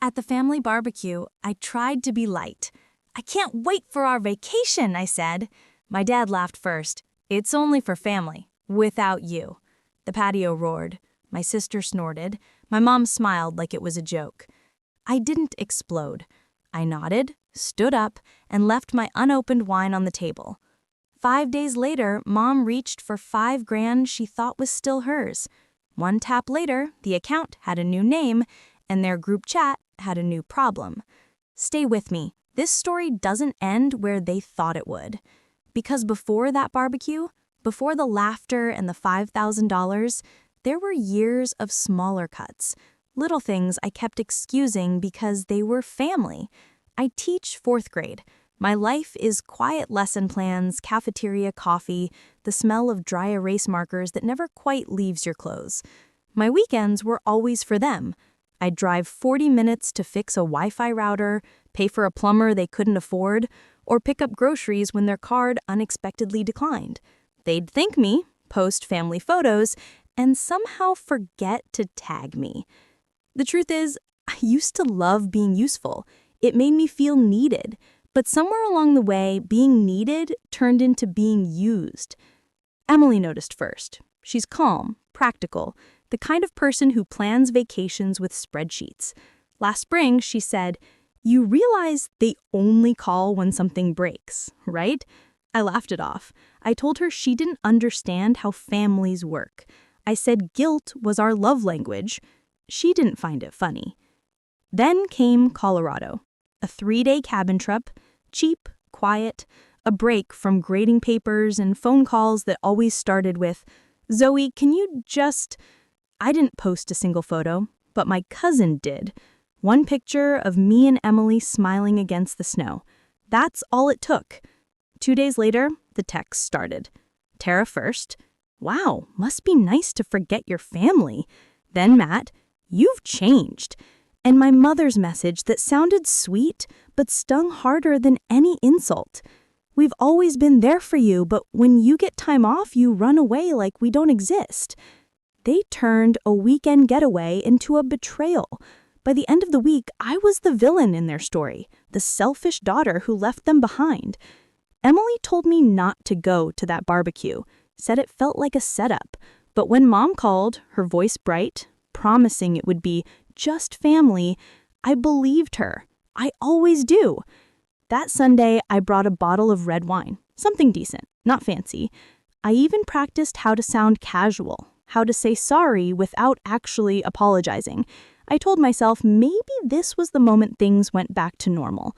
At the family barbecue, I tried to be light. "I can't wait for our vacation," I said. My dad laughed first. "It's only for family, without you." The patio roared. My sister snorted. My mom smiled like it was a joke. I didn't explode. I nodded, stood up, and left my unopened wine on the table. 5 days later, Mom reached for $5,000 she thought was still hers. One tap later, the account had a new name, and their group chat had a new problem. Stay with me. This story doesn't end where they thought it would. Because before that barbecue, before the laughter and the $5,000, there were years of smaller cuts. Little things I kept excusing because they were family. I teach 4th grade. My life is quiet lesson plans, cafeteria coffee, the smell of dry erase markers that never quite leaves your clothes. My weekends were always for them. I'd drive 40 minutes to fix a Wi-Fi router, pay for a plumber they couldn't afford, or pick up groceries when their card unexpectedly declined. They'd thank me, post family photos, and somehow forget to tag me. The truth is, I used to love being useful. It made me feel needed. But somewhere along the way, being needed turned into being used. Emily noticed first. She's calm, practical, the kind of person who plans vacations with spreadsheets. Last spring, she said, "You realize they only call when something breaks, right?" I laughed it off. I told her she didn't understand how families work. I said guilt was our love language. She didn't find it funny. Then came Colorado. A 3-day cabin trip, cheap, quiet, a break from grading papers and phone calls that always started with, "Zoey, can you just—" I didn't post a single photo, but my cousin did. One picture of me and Emily smiling against the snow. That's all it took. 2 days later, the text started. Tara first. "Wow, must be nice to forget your family." Then Matt, "You've changed." And my mother's message that sounded sweet, but stung harder than any insult. "We've always been there for you, but when you get time off, you run away like we don't exist." They turned a weekend getaway into a betrayal. By the end of the week, I was the villain in their story, the selfish daughter who left them behind. Emily told me not to go to that barbecue, said it felt like a setup. But when Mom called, her voice bright, promising it would be just family, I believed her. I always do. That Sunday, I brought a bottle of red wine, something decent, not fancy. I even practiced how to sound casual, how to say sorry without actually apologizing. I told myself maybe this was the moment things went back to normal.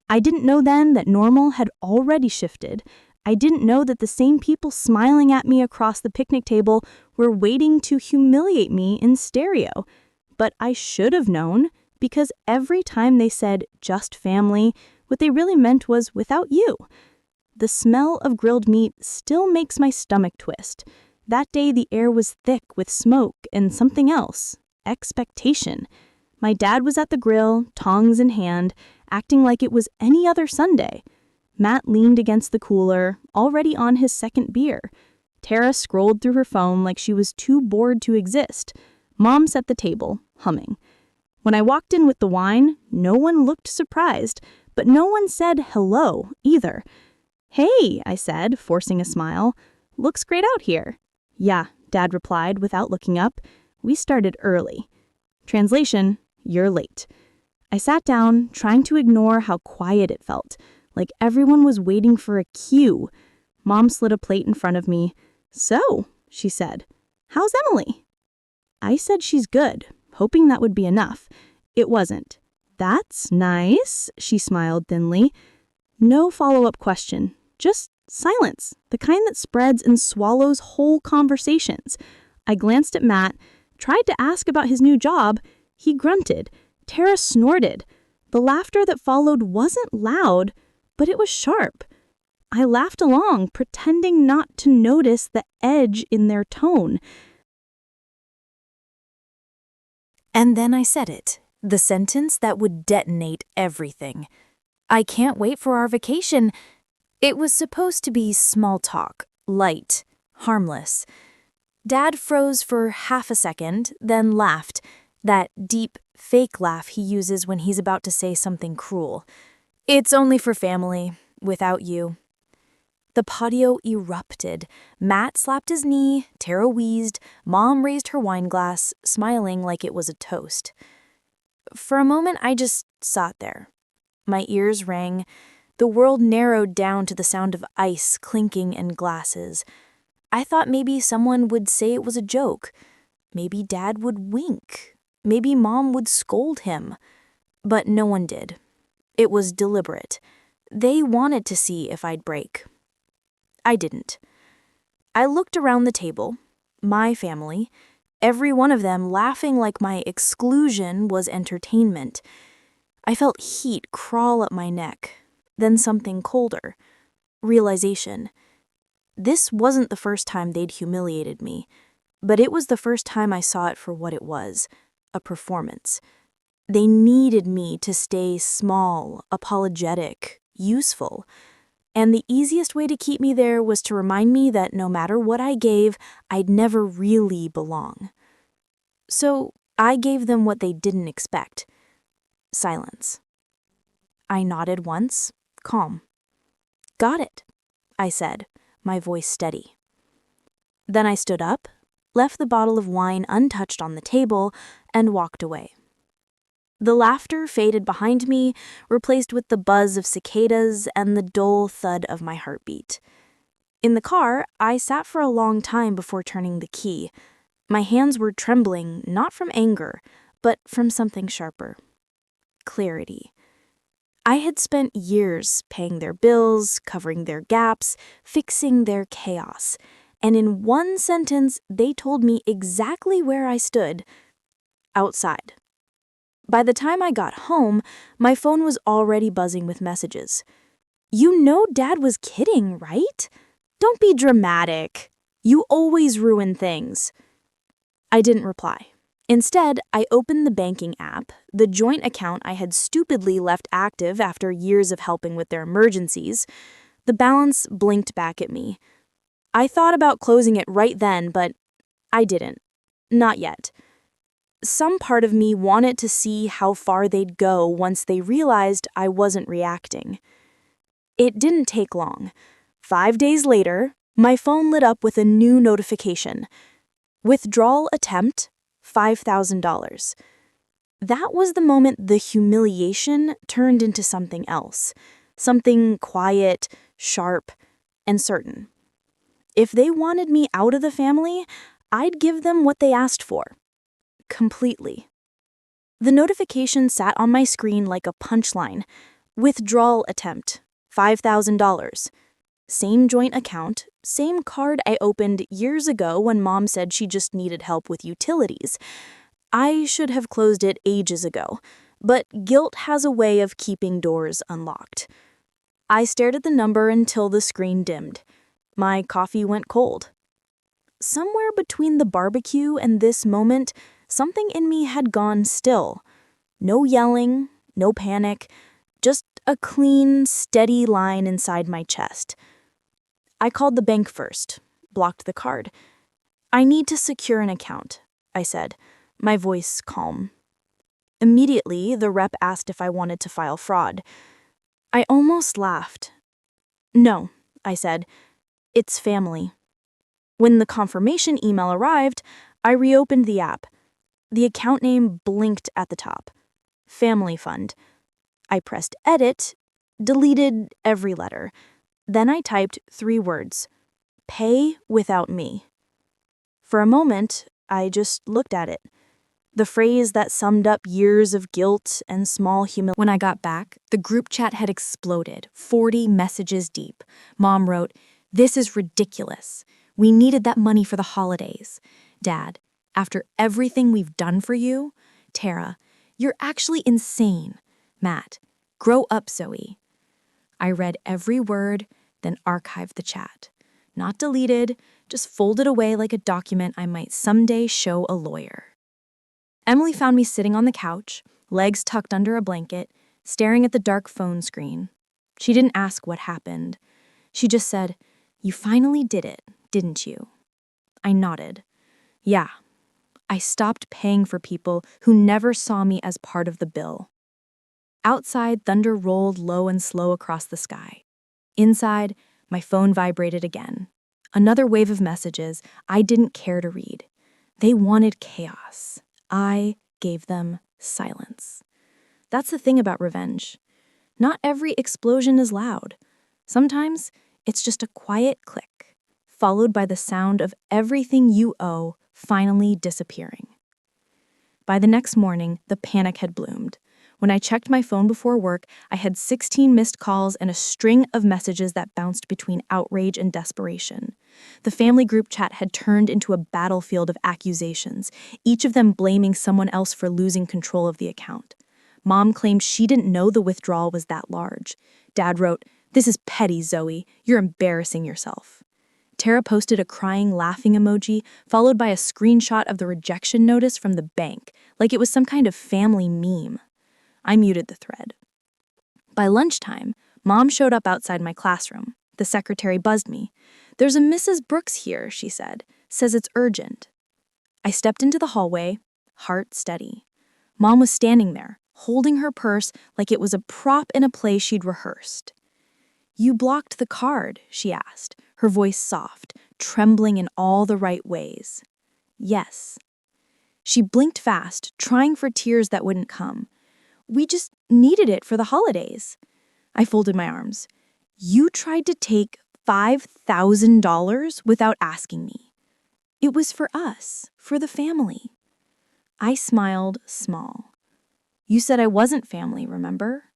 I didn't know then that normal had already shifted. I didn't know that the same people smiling at me across the picnic table were waiting to humiliate me in stereo. But I should have known, because every time they said just family, what they really meant was without you. The smell of grilled meat still makes my stomach twist. That day the air was thick with smoke and something else, expectation. My dad was at the grill, tongs in hand, acting like it was any other Sunday. Matt leaned against the cooler, already on his second beer. Tara scrolled through her phone like she was too bored to exist. Mom set the table, humming. When I walked in with the wine, no one looked surprised, but no one said hello either. "Hey," I said, forcing a smile. "Looks great out here." "Yeah," Dad replied without looking up. "We started early." Translation, "You're late." I sat down, trying to ignore how quiet it felt, like everyone was waiting for a cue. Mom slid a plate in front of me. "So," she said, "how's Emily?" I said she's good, hoping that would be enough. It wasn't. "That's nice," she smiled thinly. No follow-up question, just silence, the kind that spreads and swallows whole conversations. I glanced at Matt, tried to ask about his new job. He grunted. Tara snorted. The laughter that followed wasn't loud, but it was sharp. I laughed along, pretending not to notice the edge in their tone. And then I said it, the sentence that would detonate everything. "I can't wait for our vacation." It was supposed to be small talk, light, harmless. Dad froze for half a second, then laughed, that deep, fake laugh he uses when he's about to say something cruel. It's only for family, without you. The patio erupted. Matt slapped his knee, Tara wheezed, Mom raised her wine glass, smiling like it was a toast. For a moment, I just sat there. My ears rang. The world narrowed down to the sound of ice clinking in glasses. I thought maybe someone would say it was a joke. Maybe Dad would wink. Maybe Mom would scold him. But no one did. It was deliberate. They wanted to see if I'd break. I didn't. I looked around the table, my family, every one of them laughing like my exclusion was entertainment. I felt heat crawl up my neck, then something colder. Realization. This wasn't the first time they'd humiliated me, but it was the first time I saw it for what it was, a performance. They needed me to stay small, apologetic, useful. And the easiest way to keep me there was to remind me that no matter what I gave, I'd never really belong. So I gave them what they didn't expect. Silence. I nodded once, calm. Got it, I said, my voice steady. Then I stood up, left the bottle of wine untouched on the table, and walked away. The laughter faded behind me, replaced with the buzz of cicadas and the dull thud of my heartbeat. In the car, I sat for a long time before turning the key. My hands were trembling, not from anger, but from something sharper. Clarity. I had spent years paying their bills, covering their gaps, fixing their chaos, and in one sentence, they told me exactly where I stood. Outside. By the time I got home, my phone was already buzzing with messages. You know Dad was kidding, right? Don't be dramatic. You always ruin things. I didn't reply. Instead, I opened the banking app, the joint account I had stupidly left active after years of helping with their emergencies. The balance blinked back at me. I thought about closing it right then, but I didn't. Not yet. Some part of me wanted to see how far they'd go once they realized I wasn't reacting. It didn't take long. 5 days later, my phone lit up with a new notification. Withdrawal attempt, $5,000. That was the moment the humiliation turned into something else. Something quiet, sharp, and certain. If they wanted me out of the family, I'd give them what they asked for. Completely. The notification sat on my screen like a punchline. Withdrawal attempt, $5,000. Same joint account, same card I opened years ago when Mom said she just needed help with utilities. I should have closed it ages ago, but guilt has a way of keeping doors unlocked. I stared at the number until the screen dimmed. My coffee went cold. Somewhere between the barbecue and this moment, something in me had gone still. No yelling, no panic, just a clean, steady line inside my chest. I called the bank first, blocked the card. I need to secure an account, I said, my voice calm. Immediately, the rep asked if I wanted to file fraud. I almost laughed. No, I said, it's family. When the confirmation email arrived, I reopened the app. The account name blinked at the top. Family Fund. I pressed edit, deleted every letter. Then I typed 3 words. Pay without me. For a moment, I just looked at it. The phrase that summed up years of guilt and small humiliation. When I got back, the group chat had exploded, 40 messages deep. Mom wrote, "This is ridiculous. We needed that money for the holidays. Dad, after everything we've done for you, Tara, you're actually insane. Matt, grow up, Zoey." I read every word, then archived the chat. Not deleted, just folded away like a document I might someday show a lawyer. Emily found me sitting on the couch, legs tucked under a blanket, staring at the dark phone screen. She didn't ask what happened. She just said, "You finally did it, didn't you?" I nodded. Yeah, I stopped paying for people who never saw me as part of the bill. Outside, thunder rolled low and slow across the sky. Inside, my phone vibrated again. Another wave of messages I didn't care to read. They wanted chaos. I gave them silence. That's the thing about revenge. Not every explosion is loud. Sometimes it's just a quiet click, followed by the sound of everything you owe finally disappearing. By the next morning, the panic had bloomed. When I checked my phone before work, I had 16 missed calls and a string of messages that bounced between outrage and desperation. The family group chat had turned into a battlefield of accusations, each of them blaming someone else for losing control of the account. Mom claimed she didn't know the withdrawal was that large. Dad wrote, "This is petty, Zoey. You're embarrassing yourself." Tara posted a crying, laughing emoji, followed by a screenshot of the rejection notice from the bank, like it was some kind of family meme. I muted the thread. By lunchtime, Mom showed up outside my classroom. The secretary buzzed me. "There's a Mrs. Brooks here," she said. "Says it's urgent." I stepped into the hallway, heart steady. Mom was standing there, holding her purse like it was a prop in a play she'd rehearsed. "You blocked the card," she asked, her voice soft, trembling in all the right ways. "Yes." She blinked fast, trying for tears that wouldn't come. "We just needed it for the holidays." I folded my arms. "You tried to take $5,000 without asking me. It was for us, for the family." I smiled small. "You said I wasn't family, remember?"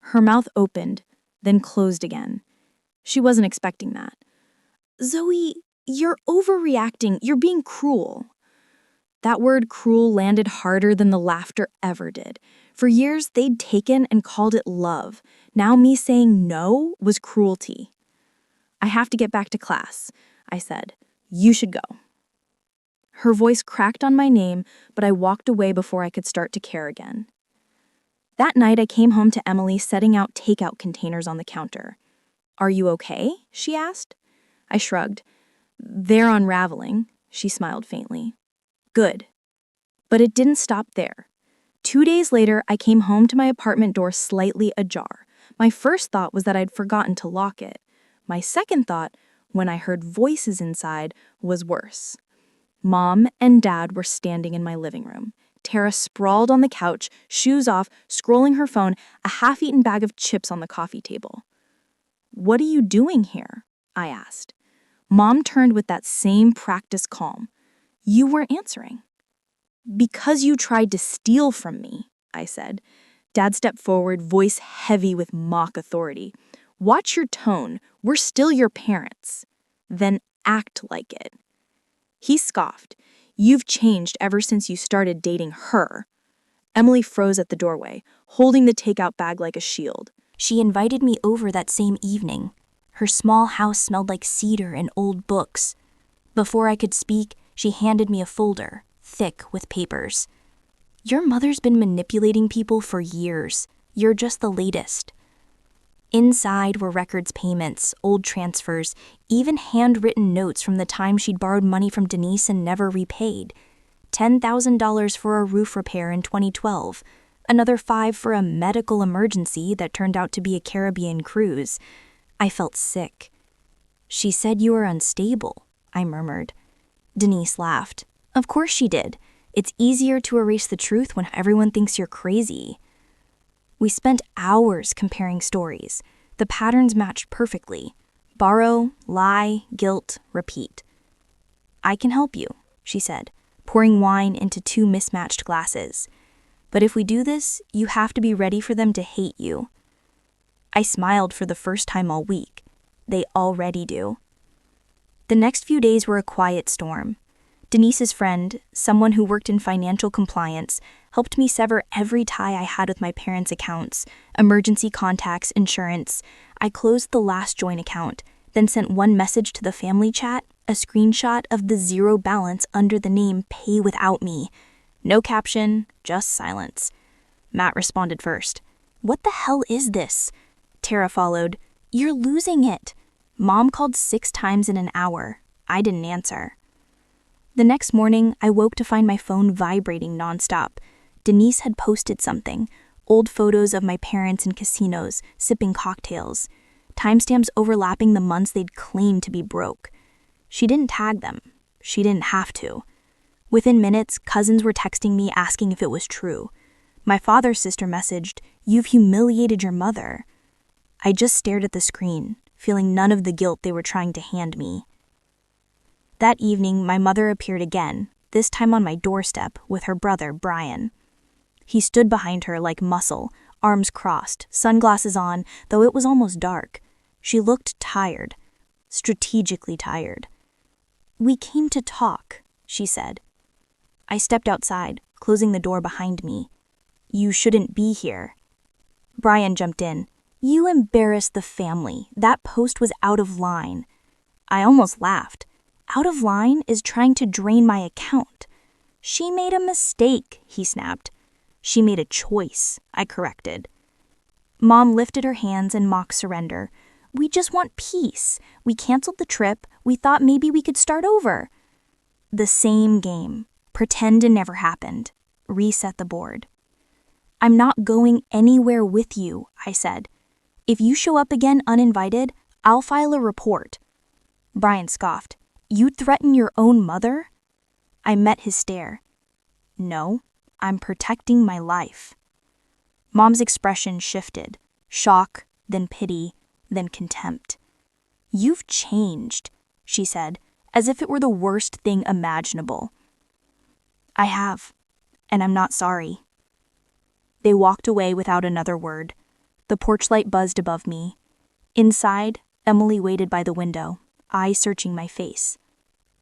Her mouth opened, then closed again. She wasn't expecting that. "Zoey, you're overreacting. You're being cruel." That word cruel landed harder than the laughter ever did. For years, they'd taken and called it love. Now me saying no was cruelty. "I have to get back to class," I said. "You should go." Her voice cracked on my name, but I walked away before I could start to care again. That night, I came home to Emily setting out takeout containers on the counter. "Are you okay?" she asked. I shrugged. "They're unraveling," she smiled faintly. "Good." But it didn't stop there. 2 days later, I came home to my apartment door slightly ajar. My first thought was that I'd forgotten to lock it. My second thought, when I heard voices inside, was worse. Mom and Dad were standing in my living room. Tara sprawled on the couch, shoes off, scrolling her phone, a half-eaten bag of chips on the coffee table. "What are you doing here?" I asked. Mom turned with that same practiced calm. "You weren't answering." "Because you tried to steal from me," I said. Dad stepped forward, voice heavy with mock authority. "Watch your tone. We're still your parents." "Then act like it." He scoffed. "You've changed ever since you started dating her." Emily froze at the doorway, holding the takeout bag like a shield. She invited me over that same evening. Her small house smelled like cedar and old books. Before I could speak, she handed me a folder, thick with papers. "Your mother's been manipulating people for years. You're just the latest." Inside were records payments, old transfers, even handwritten notes from the time she'd borrowed money from Denise and never repaid. $10,000 for a roof repair in 2012, another $5,000 for a medical emergency that turned out to be a Caribbean cruise. I felt sick. "She said you were unstable," I murmured. Denise laughed. "Of course she did. It's easier to erase the truth when everyone thinks you're crazy." We spent hours comparing stories. The patterns matched perfectly. Borrow, lie, guilt, repeat. "I can help you," she said, pouring wine into 2 mismatched glasses. "But if we do this, you have to be ready for them to hate you." I smiled for the first time all week. They already do. The next few days were a quiet storm. Denise's friend, someone who worked in financial compliance, helped me sever every tie I had with my parents' accounts, emergency contacts, insurance. I closed the last joint account, then sent one message to the family chat, a screenshot of the 0 balance under the name Pay Without Me. No caption, just silence. Matt responded first. "What the hell is this?" Tara followed. "You're losing it." Mom called 6 times in an hour. I didn't answer. The next morning, I woke to find my phone vibrating nonstop. Denise had posted something, old photos of my parents in casinos, sipping cocktails, timestamps overlapping the months they'd claimed to be broke. She didn't tag them. She didn't have to. Within minutes, cousins were texting me asking if it was true. My father's sister messaged, "You've humiliated your mother." I just stared at the screen, feeling none of the guilt they were trying to hand me. That evening, my mother appeared again, this time on my doorstep with her brother, Brian. He stood behind her like muscle, arms crossed, sunglasses on, though it was almost dark. She looked tired, strategically tired. "We came to talk," she said. I stepped outside, closing the door behind me. "You shouldn't be here." Brian jumped in. "You embarrassed the family. That post was out of line." I almost laughed. "Out of line is trying to drain my account." "She made a mistake," he snapped. "She made a choice," I corrected. Mom lifted her hands in mock surrender. "We just want peace. We canceled the trip. We thought maybe we could start over." The same game. Pretend it never happened. Reset the board. "I'm not going anywhere with you," I said. "If you show up again uninvited, I'll file a report." Brian scoffed. "You'd threaten your own mother?" I met his stare. "No, I'm protecting my life." Mom's expression shifted. Shock, then pity, then contempt. "You've changed," she said, as if it were the worst thing imaginable. "I have, and I'm not sorry." They walked away without another word. The porch light buzzed above me. Inside, Emily waited by the window, eyes searching my face.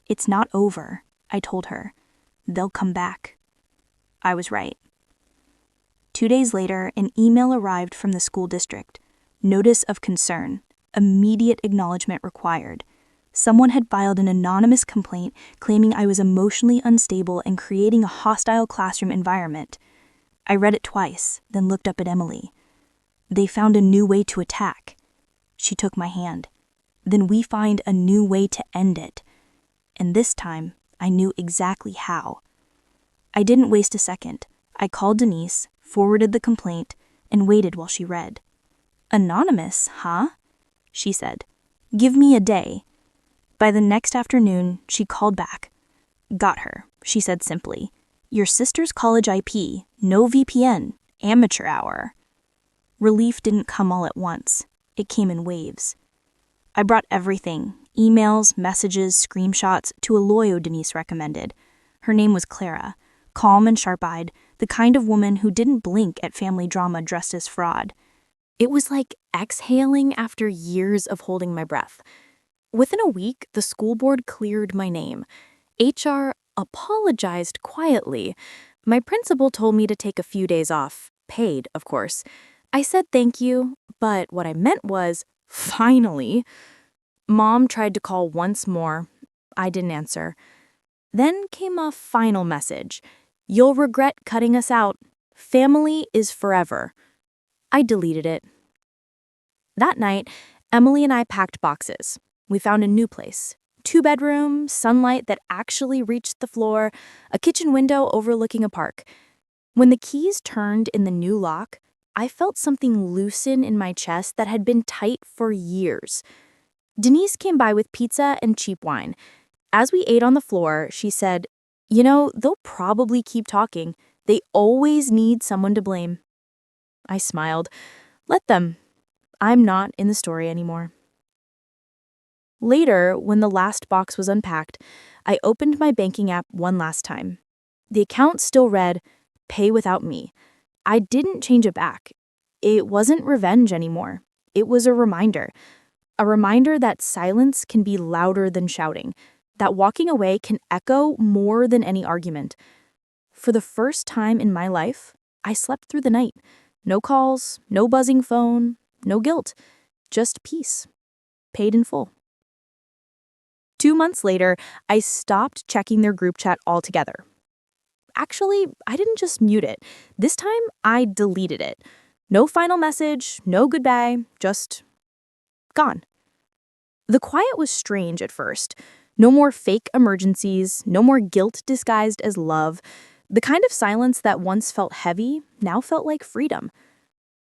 "It's not over," I told her. "They'll come back." I was right. 2 days later, an email arrived from the school district. Notice of concern. Immediate acknowledgement required. Someone had filed an anonymous complaint claiming I was emotionally unstable and creating a hostile classroom environment. I read it twice, then looked up at Emily. "They found a new way to attack." She took my hand. "Then we find a new way to end it." And this time, I knew exactly how. I didn't waste a second. I called Denise, forwarded the complaint, and waited while she read. "Anonymous, huh?" she said. "Give me a day." By the next afternoon, she called back. "Got her," she said simply. "Your sister's college IP, no VPN, amateur hour." Relief didn't come all at once. It came in waves. I brought everything, emails, messages, screenshots, to a lawyer Denise recommended. Her name was Clara, calm and sharp-eyed, the kind of woman who didn't blink at family drama dressed as fraud. It was like exhaling after years of holding my breath. Within a week, the school board cleared my name. HR apologized quietly. My principal told me to take a few days off, paid, of course. I said thank you, but what I meant was, finally. Mom tried to call once more. I didn't answer. Then came a final message. "You'll regret cutting us out. Family is forever." I deleted it. That night, Emily and I packed boxes. We found a new place. 2-bedroom, sunlight that actually reached the floor, a kitchen window overlooking a park. When the keys turned in the new lock, I felt something loosen in my chest that had been tight for years. Denise came by with pizza and cheap wine. As we ate on the floor, she said, "You know, they'll probably keep talking. They always need someone to blame." I smiled. Let them. I'm not in the story anymore. Later, when the last box was unpacked, I opened my banking app one last time. The account still read, "Pay without me." I didn't change it back. It wasn't revenge anymore. It was a reminder. A reminder that silence can be louder than shouting, that walking away can echo more than any argument. For the first time in my life, I slept through the night. No calls, no buzzing phone, no guilt, just peace. Paid in full. 2 months later, I stopped checking their group chat altogether. Actually, I didn't just mute it. This time, I deleted it. No final message, no goodbye, just gone. The quiet was strange at first. No more fake emergencies, no more guilt disguised as love. The kind of silence that once felt heavy now felt like freedom.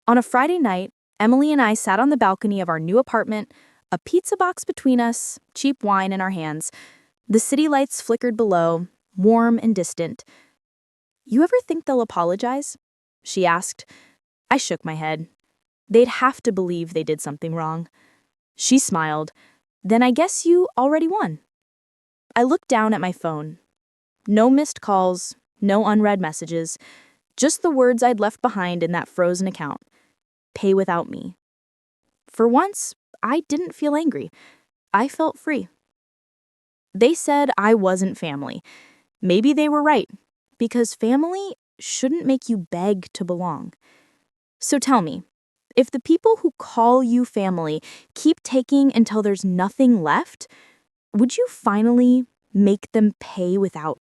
On a Friday night, Emily and I sat on the balcony of our new apartment, a pizza box between us, cheap wine in our hands. The city lights flickered below, warm and distant. "You ever think they'll apologize?" she asked. I shook my head. They'd have to believe they did something wrong. She smiled. "Then I guess you already won." I looked down at my phone. No missed calls, no unread messages, just the words I'd left behind in that frozen account. Pay without me. For once, I didn't feel angry. I felt free. They said I wasn't family. Maybe they were right, because family shouldn't make you beg to belong. So tell me, if the people who call you family keep taking until there's nothing left, would you finally make them pay without